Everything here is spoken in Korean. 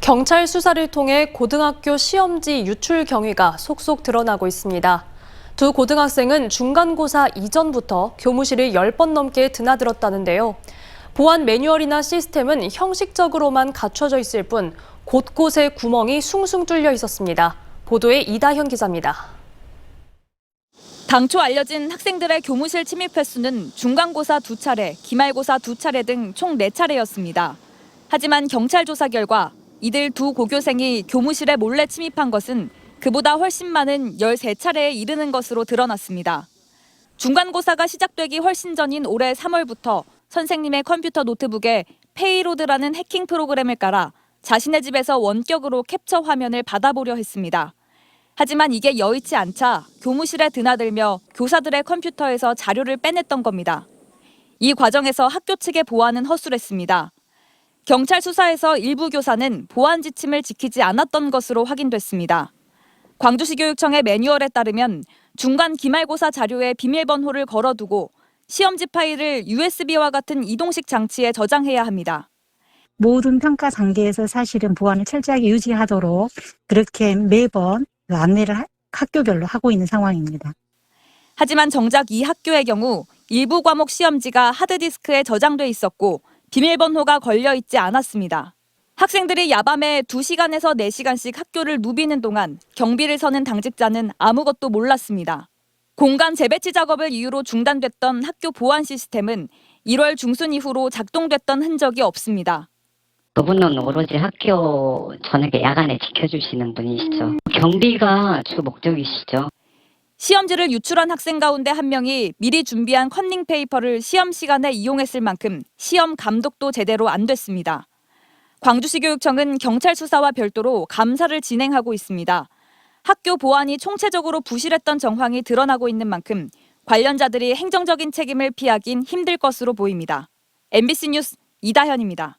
경찰 수사를 통해 고등학교 시험지 유출 경위가 속속 드러나고 있습니다. 두 고등학생은 중간고사 이전부터 교무실을 10번 넘게 드나들었다는데요. 보안 매뉴얼이나 시스템은 형식적으로만 갖춰져 있을 뿐 곳곳에 구멍이 숭숭 뚫려 있었습니다. 보도에 이다현 기자입니다. 당초 알려진 학생들의 교무실 침입 횟수는 중간고사 2차례, 기말고사 2차례 등 총 4차례였습니다. 하지만 경찰 조사 결과 이들 두 고교생이 교무실에 몰래 침입한 것은 그보다 훨씬 많은 13차례에 이르는 것으로 드러났습니다. 중간고사가 시작되기 훨씬 전인 올해 3월부터 선생님의 컴퓨터 노트북에 페이로드라는 해킹 프로그램을 깔아 자신의 집에서 원격으로 캡처 화면을 받아보려 했습니다. 하지만 이게 여의치 않자 교무실에 드나들며 교사들의 컴퓨터에서 자료를 빼냈던 겁니다. 이 과정에서 학교 측의 보안은 허술했습니다. 경찰 수사에서 일부 교사는 보안 지침을 지키지 않았던 것으로 확인됐습니다. 광주시 교육청의 매뉴얼에 따르면 중간 기말고사 자료에 비밀번호를 걸어두고 시험지 파일을 USB와 같은 이동식 장치에 저장해야 합니다. 모든 평가 단계에서 사실은 보안을 철저하게 유지하도록 그렇게 매번 안내를 학교별로 하고 있는 상황입니다. 하지만 정작 이 학교의 경우 일부 과목 시험지가 하드디스크에 저장돼 있었고 비밀번호가 걸려 있지 않았습니다. 학생들이 야밤에 2시간에서 4시간씩 학교를 누비는 동안 경비를 서는 당직자는 아무것도 몰랐습니다. 공간 재배치 작업을 이유로 중단됐던 학교 보안 시스템은 1월 중순 이후로 작동됐던 흔적이 없습니다. 그분은 오로지 학교 저녁에 야간에 지켜주시는 분이시죠. 경비가 주 목적이시죠. 시험지를 유출한 학생 가운데 한 명이 미리 준비한 컨닝 페이퍼를 시험 시간에 이용했을 만큼 시험 감독도 제대로 안 됐습니다. 광주시 교육청은 경찰 수사와 별도로 감사를 진행하고 있습니다. 학교 보안이 총체적으로 부실했던 정황이 드러나고 있는 만큼 관련자들이 행정적인 책임을 피하긴 힘들 것으로 보입니다. MBC 뉴스 이다현입니다.